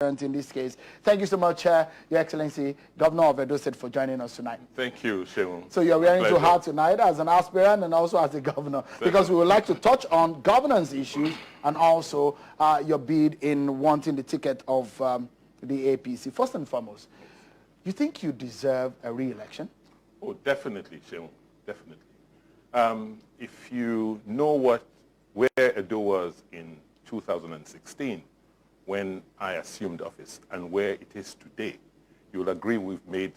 in this case. Thank you so much, Your Excellency, Governor of Edo State, for joining us tonight. Thank you, Sheung. So you're wearing two hats tonight as an aspirant and also as a governor, because we would like to touch on governance issues and also your bid in wanting the ticket of the APC. First and foremost, you think you deserve a re-election? Oh, definitely, Sheung, definitely. If you know where Edo was in 2016, when I assumed office, and where it is today, you will agree we've made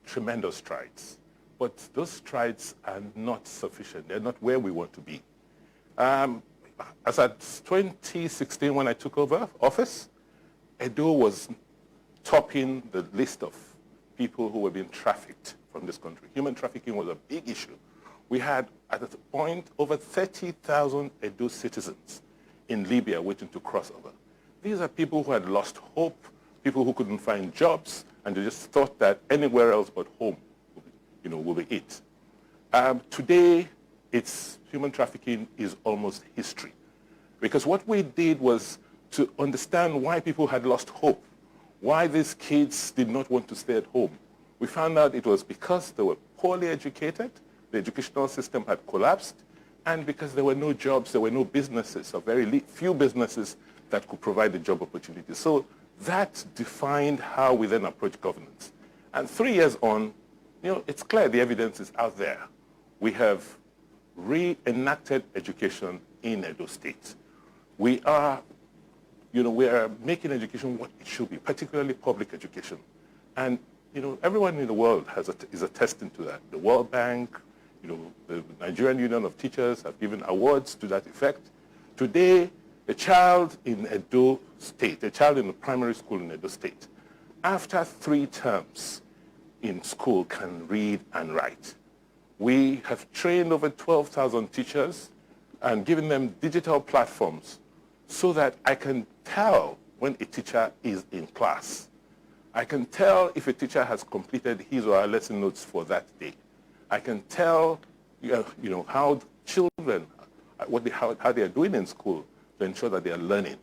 tremendous strides. But those strides are not sufficient. They're not where we want to be. As at 2016, when I took over office, Edo was topping the list of people who were being trafficked from this country. Human trafficking was a big issue. We had, at the point, over 30,000 Edo citizens in Libya waiting to cross over. These are people who had lost hope, people who couldn't find jobs, and they just thought that anywhere else but home, will be it. Today, human trafficking is almost history. Because what we did was to understand why people had lost hope, why these kids did not want to stay at home. We found out it was because they were poorly educated, the educational system had collapsed, and because there were no jobs, there were no businesses, or very few businesses that could provide the job opportunities. So that defined how we then approach governance. And 3 years on, it's clear the evidence is out there. We have reenacted education in Edo State. We are making education what it should be, particularly public education. And, everyone in the world is attesting to that. The World Bank, the Nigerian Union of Teachers have given awards to that effect. Today, a child in Edo State, a child in a primary school in Edo State, after 3 terms in school can read and write. We have trained over 12,000 teachers and given them digital platforms so that I can tell when a teacher is in class. I can tell if a teacher has completed his or her lesson notes for that day. I can tell how children, how they are doing in school, to ensure that they are learning.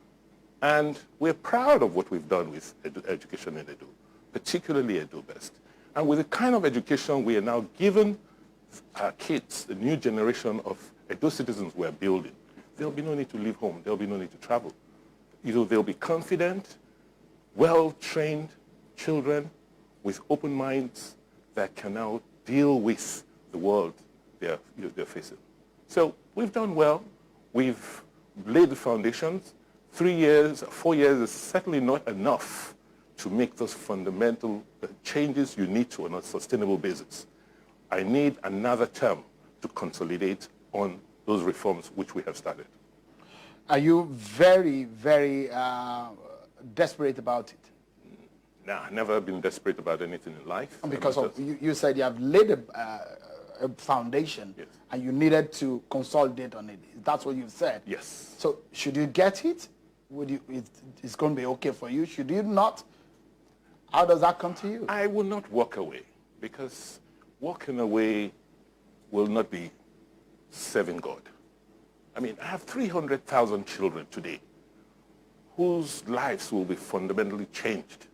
And we're proud of what we've done with education in Edo, particularly Edo Best. And with the kind of education we are now giving our kids, the new generation of Edo citizens we're building, there'll be no need to leave home, there'll be no need to travel. They'll be confident, well-trained children with open minds that can now deal with the world they're facing. So we've done well. We've laid the foundations. 3 years, 4 years is certainly not enough to make those fundamental changes you need to on a sustainable basis. I need another term to consolidate on those reforms which we have started. Are you very, very desperate about it? No, I've never been desperate about anything in life. Because you said you have laid a foundation, yes, and you needed to consolidate on it. That's what you said. Yes. So should you get it? It's going to be okay for you. Should you not? How does that come to you? I will not walk away, because walking away will not be serving God. I mean, I have 300,000 children today whose lives will be fundamentally changed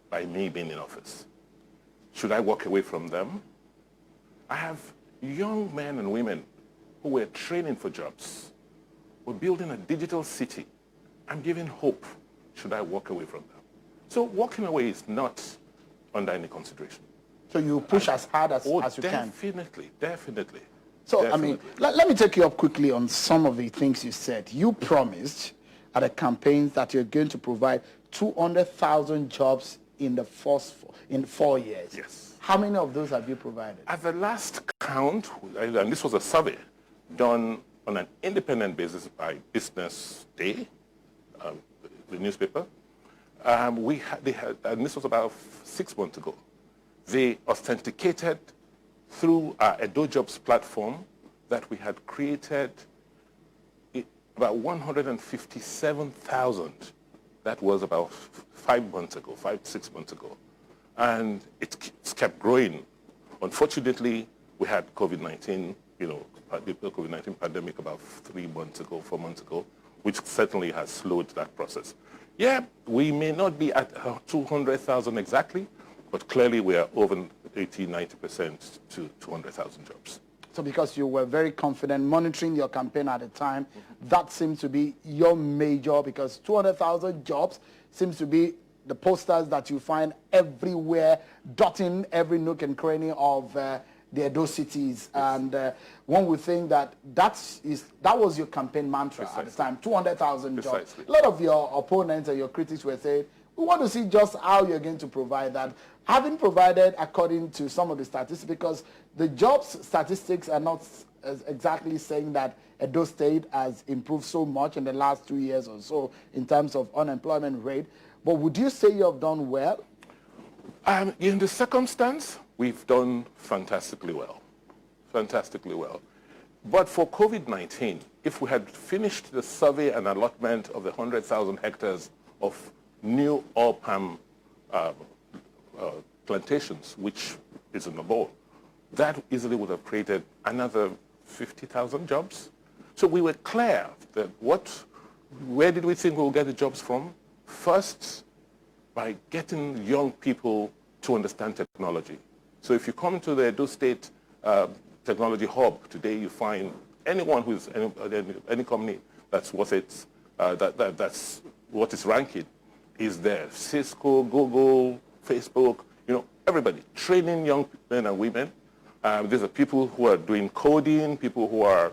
by me being in office. Should I walk away from them? I have young men and women who were training for jobs. We're building a digital city. I'm giving hope. Should I walk away from them? So walking away is not under any consideration. So you push as hard as you can? Definitely. So, definitely. I mean, let me take you up quickly on some of the things you said. You promised at a campaign that you're going to provide 200,000 jobs in 4 years. Yes. How many of those have you provided? At the last count, and this was a survey done on an independent basis by Business Day, the newspaper, and this was about 6 months ago. They authenticated through our Edo Jobs platform that we had created about 157,000. That was about 5 months ago, 6 months ago. And it's kept growing. Unfortunately, we had COVID-19, the COVID-19 pandemic about 3 months ago, 4 months ago, which certainly has slowed that process. Yeah, we may not be at 200,000 exactly, but clearly we are over 80, 90% to 200,000 jobs. So because you were very confident monitoring your campaign at the time, that seems to be your major, because 200,000 jobs seems to be the posters that you find everywhere, dotting every nook and cranny of the Edo cities. Yes. And one would think that that was your campaign mantra. Precisely. At the time, 200,000 jobs. A lot of your opponents and your critics were saying, we want to see just how you're going to provide that. Having provided according to some of the statistics, because the jobs statistics are not exactly saying that Edo State has improved so much in the last 2 years or so in terms of unemployment rate. But would you say you have done well? In the circumstance, we've done fantastically well. Fantastically well. But for COVID-19, if we had finished the survey and allotment of the 100,000 hectares of new oil palm plantations, which is in the board, that easily would have created another 50,000 jobs. So we were clear that where did we think we'll get the jobs from? First, by getting young people to understand technology. So if you come to the Edo State Technology Hub today, you find anyone who's any company that's worth it, that's what is ranking is there. Cisco, Google, Facebook, everybody training young men and women. These are people who are doing coding, people who are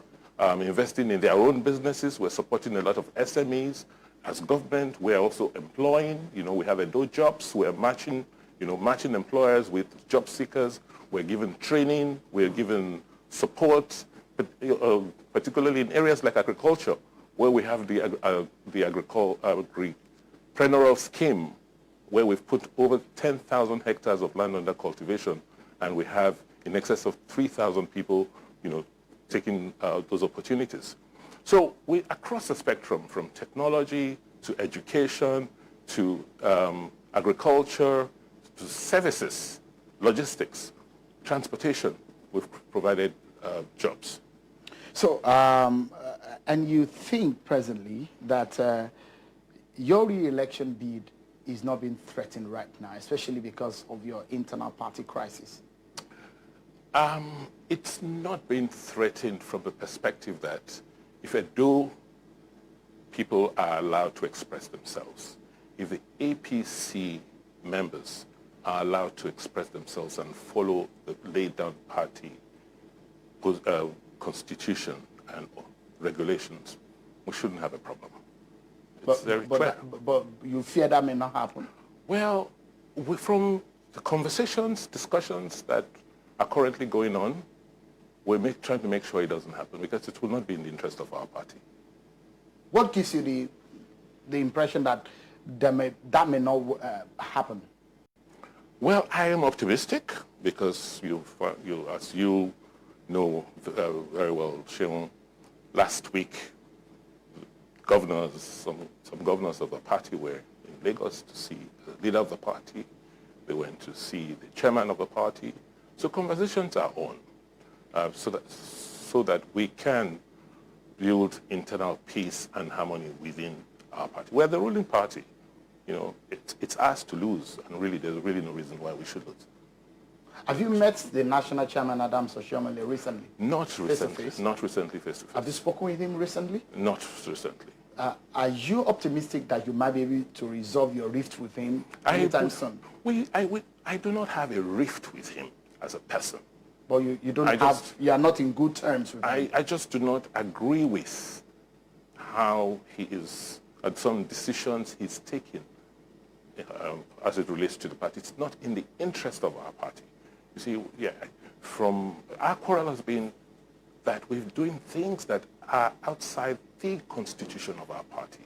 investing in their own businesses. We're supporting a lot of SMEs. As government, we're also employing. We have Edo Jobs. We're matching employers with job seekers. We're giving training. We're giving support, particularly in areas like agriculture, where we have the agripreneur scheme, where we've put over 10,000 hectares of land under cultivation, and we have in excess of 3,000 people, taking those opportunities. So we across the spectrum, from technology to education to agriculture to services, logistics, transportation, we've provided jobs. So, and you think presently that your re-election bid is not being threatened right now, especially because of your internal party crisis? It's not being threatened from the perspective that if Edo people are allowed to express themselves, if the APC members are allowed to express themselves and follow the laid-down party constitution and regulations, we shouldn't have a problem. It's very clear. But you fear that may not happen? Well, from the discussions that are currently going on, we're trying to make sure it doesn't happen, because it will not be in the interest of our party. What gives you the impression that that may not happen? Well, I am optimistic, because as you know very well, Sheon, last week, some governors of the party were in Lagos to see the leader of the party. They went to see the chairman of the party. So conversations are on, so that we can build internal peace and harmony within our party. We're the ruling party. It's ours to lose, and really, there's really no reason why we should lose. Have you met the national chairman, Adams Oshiomhole, recently? Not recently. Face-to-face? Not recently, face-to-face. Have you spoken with him recently? Not recently. Are you optimistic that you might be able to resolve your rift with him anytime soon? I do not have a rift with him as a person. But you are not in good terms with him? I just do not agree with how he is, at some decisions he's taking as it relates to the party. It's not in the interest of our party. You see, from our quarrel has been that we're doing things that are outside the constitution of our party.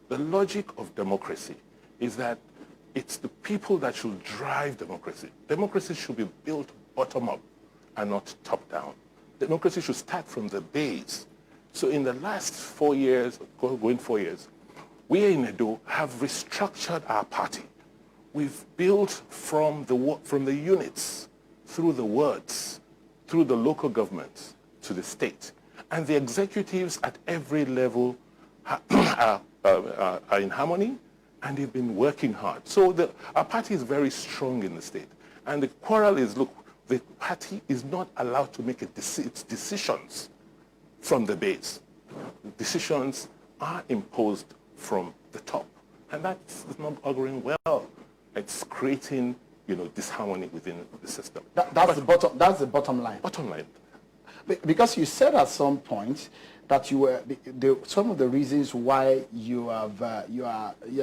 The logic of democracy is that it's the people that should drive democracy. Democracy should be built bottom up and not top down. Democracy should start from the base. So in the last 4 years, going 4 years, we in Edo have restructured our party. We've built from the units, through the wards, through the local governments, to the state. And the executives at every level are in harmony. and they've been working hard. So our party is very strong in the state. And the quarrel is, look, the party is not allowed to make its decisions from the base. Decisions are imposed from the top. And that's not auguring well. It's creating, disharmony within the system. That's the bottom line. Bottom line. Because you said at some point that you were some of the reasons why you're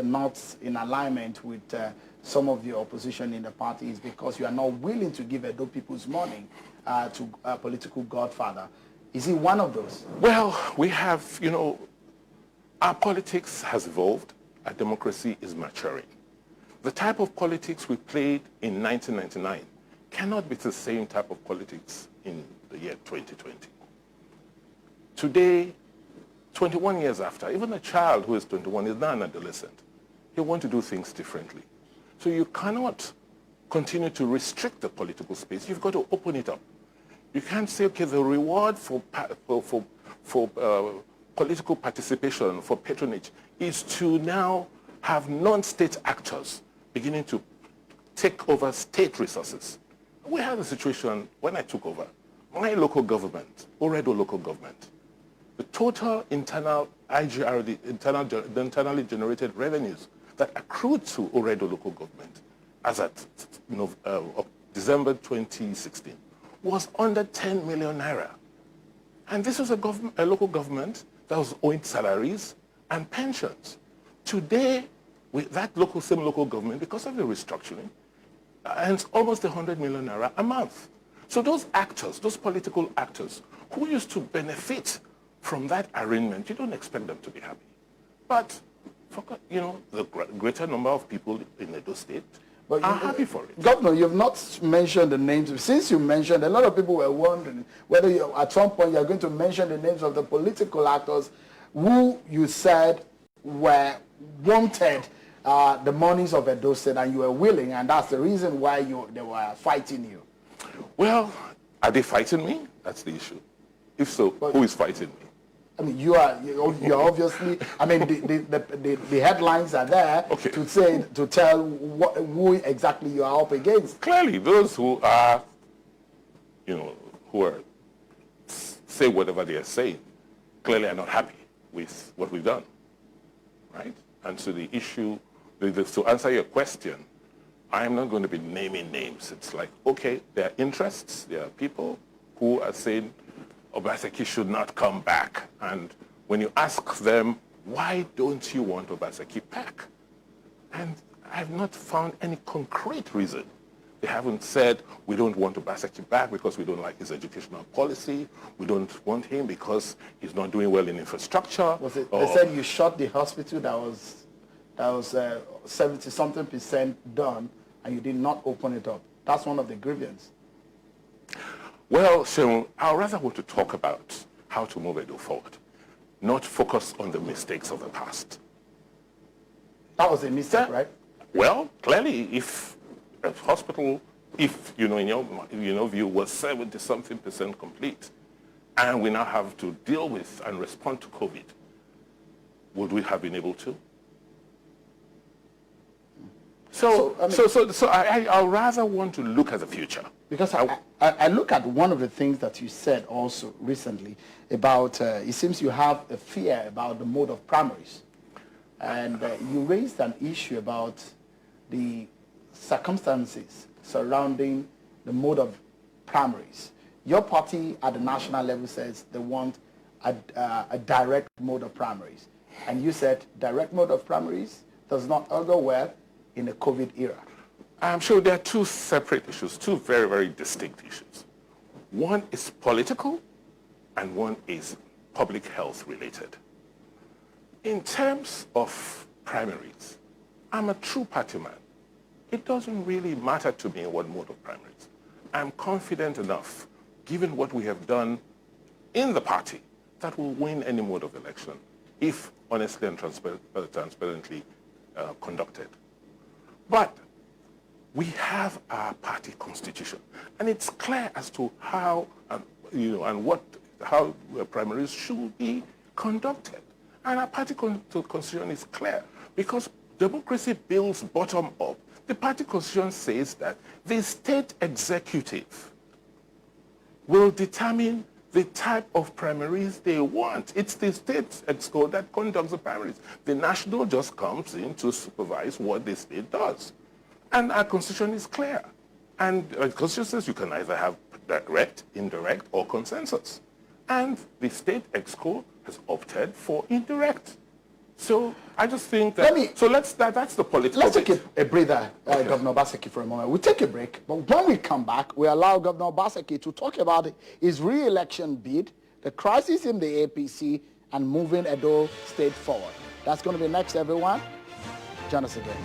not in alignment with some of the opposition in the party is because you are not willing to give Edo people's money to a political godfather. Is he one of those? Well, we have, our politics has evolved. Our democracy is maturing. The type of politics we played in 1999 cannot be the same type of politics in the year 2020. Today, 21 years after, even a child who is 21 is now an adolescent. He wants to do things differently. So you cannot continue to restrict the political space. You've got to open it up. You can't say, okay, the reward for political participation, for patronage, is to now have non-state actors beginning to take over state resources. We had a situation when I took over. My local government, Oredo local government, the total internal IGR, the internally generated revenues that accrued to Oredo local government as at December 2016 was under 10 million naira. And this was a local government that was owing salaries and pensions. Today, with that same local government, because of the restructuring, earns almost 100 million naira a month. So those actors, those political actors, who used to benefit from that arrangement, you don't expect them to be happy. But, the greater number of people in Edo State are happy for it. Governor, you've not mentioned the names. Since you mentioned, a lot of people were wondering whether at some point you're going to mention the names of the political actors who you said were wanted the monies of Edo State and you were willing, and that's the reason why they were fighting you. Well, are they fighting me? That's the issue. If so, who is fighting me? I mean, you're obviously, I mean, the headlines are there to tell who exactly you are up against. Clearly, those who are, say whatever they are saying, clearly are not happy with what we've done, right? And so the issue, to answer your question, I'm not going to be naming names. It's like, okay, there are interests, there are people who are saying Obaseki should not come back. And when you ask them, why don't you want Obaseki back? And I've not found any concrete reason. They haven't said, we don't want Obaseki back because we don't like his educational policy. We don't want him because he's not doing well in infrastructure. They said you shot the hospital that was 70-something% done, and you did not open it up. That's one of the grievances. Well, so I rather want to talk about how to move Edo forward, not focus on the mistakes of the past. That was a mistake, right? Well, clearly, if a hospital, in your view, was 70-something% complete, and we now have to deal with and respond to COVID, would we have been able to? So I rather want to look at the future. Because I look at one of the things that you said also recently about, it seems you have a fear about the mode of primaries. And you raised an issue about the circumstances surrounding the mode of primaries. Your party at the national level says they want a direct mode of primaries. And you said direct mode of primaries does not augur well in the COVID era. I'm sure there are two separate issues, two very, very distinct issues. One is political and one is public health related. In terms of primaries, I'm a true party man. It doesn't really matter to me what mode of primaries. I'm confident enough, given what we have done in the party, that we'll win any mode of election if honestly and transparently conducted. But we have our party constitution, and it's clear as to how how primaries should be conducted. And our party constitution is clear because democracy builds bottom up. The party constitution says that the state executive will determine the type of primaries they want. It's the state exco that conducts the primaries. The national just comes in to supervise what the state does. And our constitution is clear. And the constitution says you can either have direct, indirect, or consensus. And the state exco has opted for indirect. So I just think that, that's the political Let's take bit. a breather, Governor Obaseki, for a moment. We'll take a break, but when we come back, we allow Governor Obaseki to talk about his re-election bid, the crisis in the APC, and moving Edo State forward. That's going to be next, everyone. Join us again.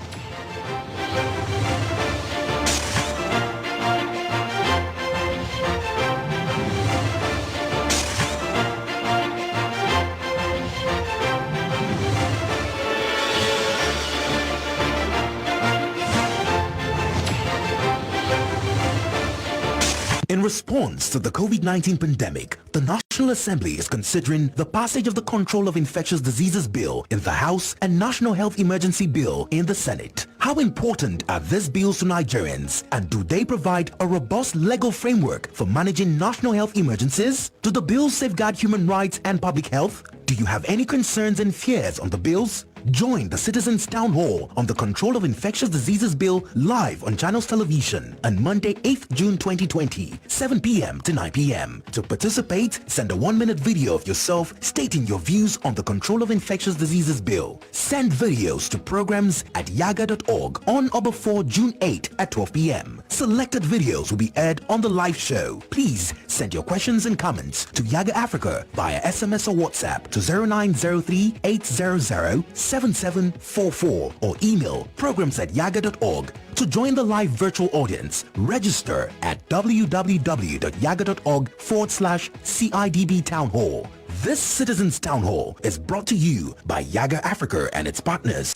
In response to the COVID-19 pandemic, the National Assembly is considering the passage of the Control of Infectious Diseases Bill in the House and National Health Emergency Bill in the Senate. How important are these bills to Nigerians, and do they provide a robust legal framework for managing national health emergencies? Do the bills safeguard human rights and public health? Do you have any concerns and fears on the bills? Join the Citizens Town Hall on the Control of Infectious Diseases Bill live on Channels Television on Monday, 8th June 2020, 7 p.m. to 9 p.m. To participate, send a 1-minute video of yourself stating your views on the Control of Infectious Diseases Bill. Send videos to programs at yaga.org on or before June 8 at 12 p.m. Selected videos will be aired on the live show. Please send your questions and comments to Yaga Africa via SMS or WhatsApp to 0903 800 7744 or email programs@yaga.org. To join the live virtual audience, register at www.yaga.org/CIDB Town Hall. This Citizens Town Hall is brought to you by Yaga Africa and its partners.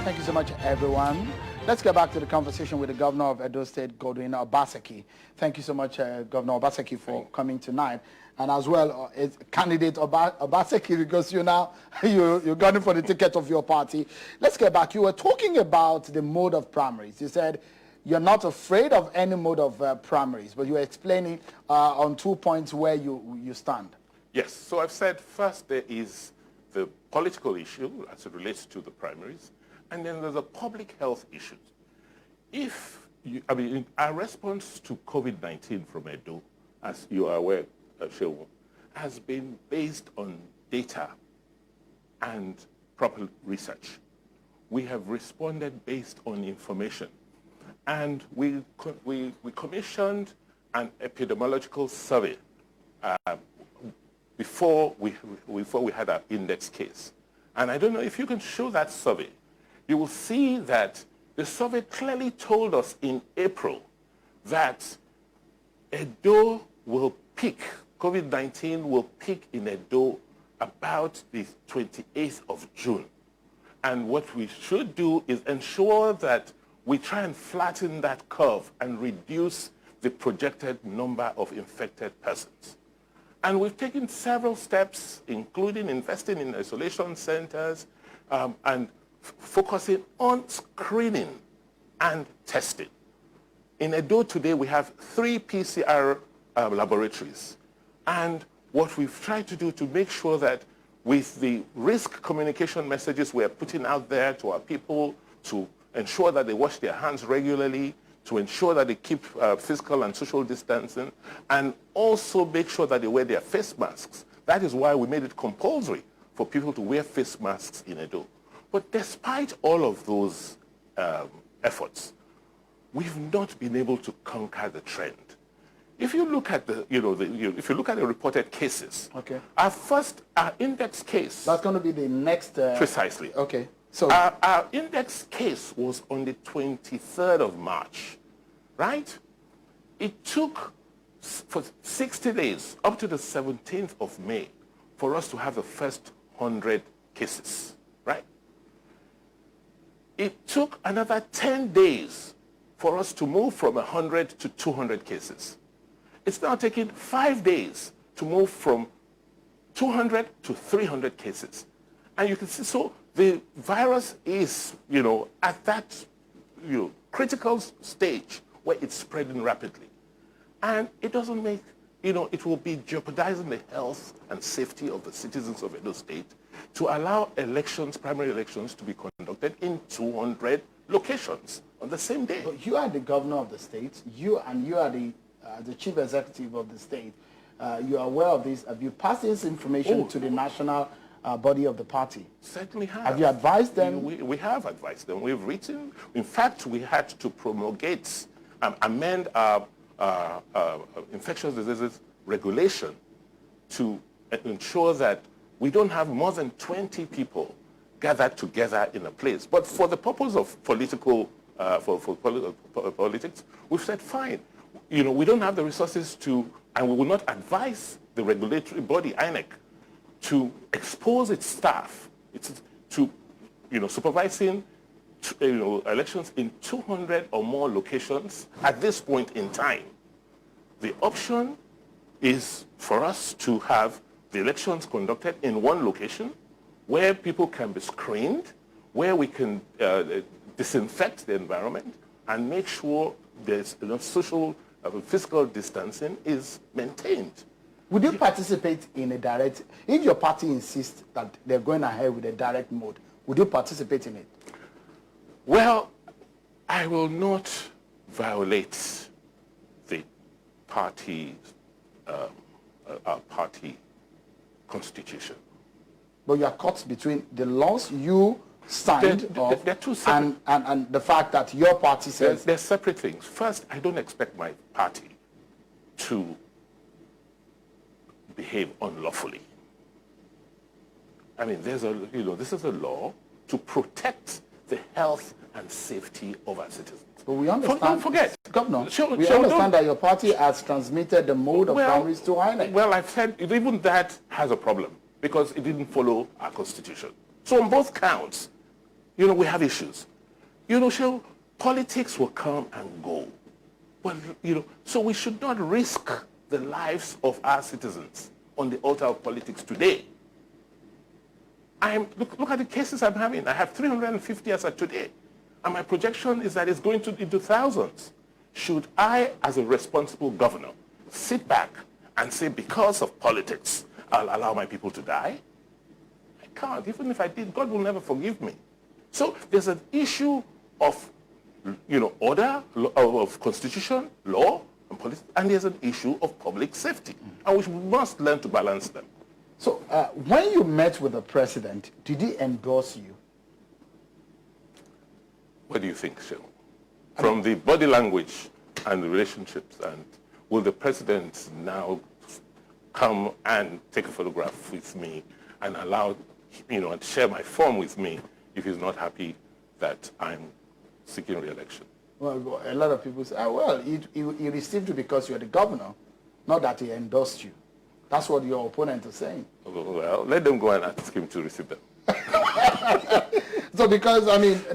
Thank you so much, everyone. Let's get back to the conversation with the Governor of Edo State, Godwin Obaseki. Thank you so much, Governor Obaseki, for coming tonight. And as well, candidate Obaseki, because you're gunning for the ticket of your party. Let's get back. You were talking about the mode of primaries. You said you're not afraid of any mode of primaries, but you were explaining on 2 points where you stand. Yes, so I've said first there is the political issue as it relates to the primaries, and then there's a public health issue. Our response to COVID-19 from Edo, as you are aware, Shehu, has been based on data and proper research. We have responded based on information. And we commissioned an epidemiological survey before we had our index case. And I don't know if you can show that survey. You will see that the survey clearly told us in April that Edo will peak, COVID-19 will peak in Edo about the 28th of June. And what we should do is ensure that we try and flatten that curve and reduce the projected number of infected persons. And we've taken several steps, including investing in isolation centers and focusing on screening and testing. In Edo today, we have 3 PCR laboratories. And what we've tried to do to make sure that with the risk communication messages we're putting out there to our people to ensure that they wash their hands regularly, to ensure that they keep physical and social distancing, and also make sure that they wear their face masks. That is why we made it compulsory for people to wear face masks in Edo. But despite all of those efforts, we've not been able to conquer the trend. If you look at if you look at the reported cases, okay, our index case. That's going to be the next. Precisely. Okay. So our index case was on the 23rd of March, right? It took for 60 days up to the 17th of May for us to have the first 100 cases, right? It took another 10 days for us to move from 100 to 200 cases. It's now taking 5 days to move from 200 to 300 cases. And you can see, so the virus is, at that, critical stage where it's spreading rapidly. And it doesn't make, it will be jeopardizing the health and safety of the citizens of Edo State to allow elections, primary elections, to be conducted in 200 locations on the same day. But you are the governor of the state. You are the chief executive of the state. You are aware of this. Have you passed this information to the national body of the party? Certainly have. Have you advised them? We have advised them. We've written. In fact, we had to promulgate, amend our infectious diseases regulation to ensure that we don't have more than 20 people gathered together in a place. But for the purpose of political, politics, we've said fine. We don't have the resources to, and we will not advise the regulatory body, INEC, to expose its staff to, supervising, elections in 200 or more locations at this point in time. The option is for us to have the elections conducted in one location where people can be screened, where we can disinfect the environment and make sure there's social, physical distancing is maintained. Would you participate in a direct, if your party insists that they're going ahead with a direct mode, would you participate in it? Well, I will not violate the party, our party constitution. But you are caught between the laws you signed they're two separate, and the fact that your party says... They're separate things. First, I don't expect my party to behave unlawfully. I mean, this is a law to protect the health and safety of our citizens. But we understand... Don't forget. Governor, we understand that your party has transmitted the mode of primaries to INEC. Well, I've said even that has a problem because it didn't follow our constitution. So on both counts, we have issues. Politics will come and go. Well, so we should not risk the lives of our citizens on the altar of politics today. Look at the cases I'm having. I have 350 as of today. And my projection is that it's going into thousands. Should I, as a responsible governor, sit back and say, because of politics, I'll allow my people to die? I can't. Even if I did, God will never forgive me. So there's an issue of, order, of constitution, law, and politics, and there's an issue of public safety. And we must learn to balance them. So when you met with the president, did he endorse you? What do you think, Sheldon? from the body language and the relationships. And will the president now come and take a photograph with me and allow, and share my form with me if he's not happy that I'm seeking re-election? Well, a lot of people say, well, he received it because you're the governor, not that he endorsed you. That's what your opponent is saying. Well, let them go and ask him to receive them. So because,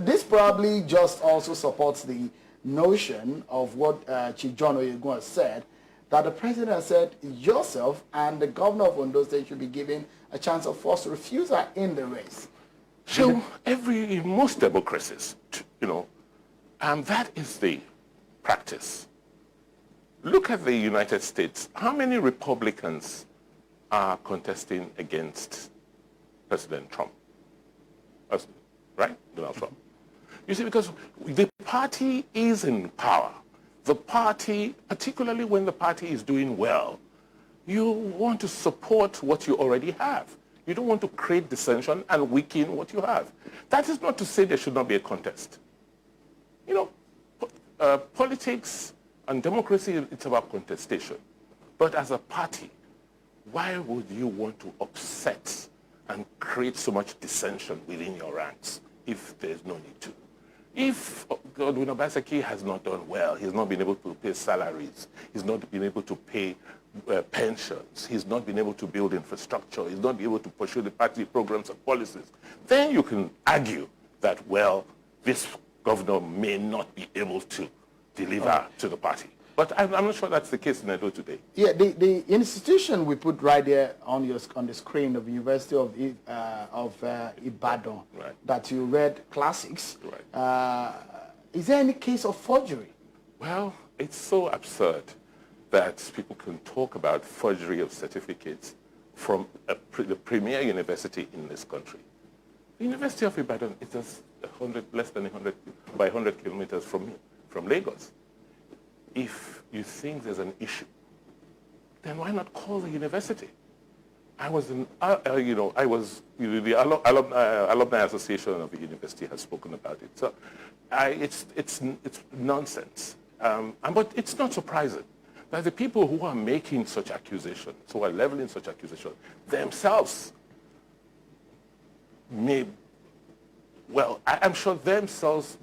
this probably just also supports the notion of what Chief John Oyegun has said, that the president said yourself and the governor of Ondo State should be given a chance of forced refusal in the race. So in most democracies, that is the practice. Look at the United States. How many Republicans are contesting against President Trump? Right? Donald Trump. You see, because the party is in power. The party, particularly when the party is doing well, you want to support what you already have. You don't want to create dissension and weaken what you have. That is not to say there should not be a contest. Politics and democracy, it's about contestation. But as a party, why would you want to upset and create so much dissension within your ranks if there's no need to? If Godwin Obaseki has not done well, he's not been able to pay salaries, he's not been able to pay pensions, he's not been able to build infrastructure, he's not been able to pursue the party programs and policies, then you can argue that, well, this governor may not be able to deliver to the party. But I'm not sure that's the case in Edo today. Yeah, the institution we put right there on the screen of the University of Ibadan, right, that you read classics, right, is there any case of forgery? Well, it's so absurd that people can talk about forgery of certificates from the premier university in this country. The University of Ibadan is just less than 100 kilometers from Lagos. If you think there's an issue, then why not call the university? The alumni association of the university has spoken about it. So it's nonsense. But it's not surprising that the people who are making such accusations, who are leveling such accusations, themselves I'm sure themselves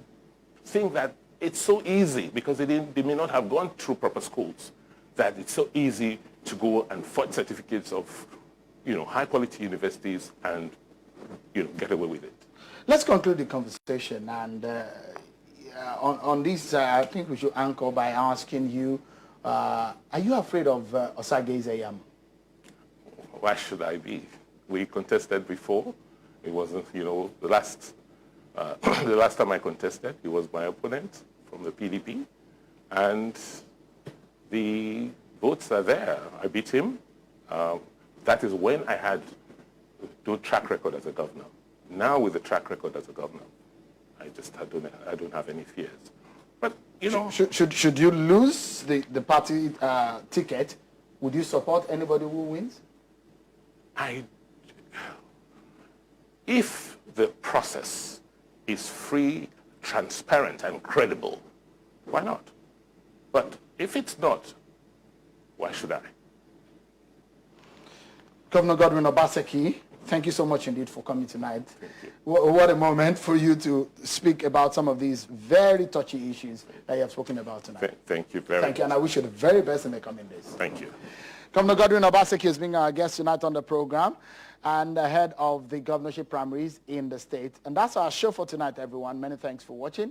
think that it's so easy, because they may not have gone through proper schools, that it's so easy to go and forge certificates of, high quality universities and, get away with it. Let's conclude the conversation, and on this, I think we should anchor by asking you, are you afraid of Osage's Eyam? Why should I be? We contested before. It wasn't, the last time I contested, he was my opponent from the PDP, and the votes are there. I beat him. That is when I had no track record as a governor. Now, with the track record as a governor, I don't have any fears. But should you lose the party ticket, would you support anybody who wins? If the process is free, transparent, and credible, why not? But if it's not, why should I? Governor Godwin Obaseki, thank you so much indeed for coming tonight. Thank you. What a moment for you to speak about some of these very touchy issues that you have spoken about tonight. Thank you very much. Thank you, and I wish you the very best in the coming days. Thank you. Governor Godwin Obaseki is being our guest tonight on the program, and ahead of the governorship primaries in the state. And that's our show for tonight, everyone. Many thanks for watching.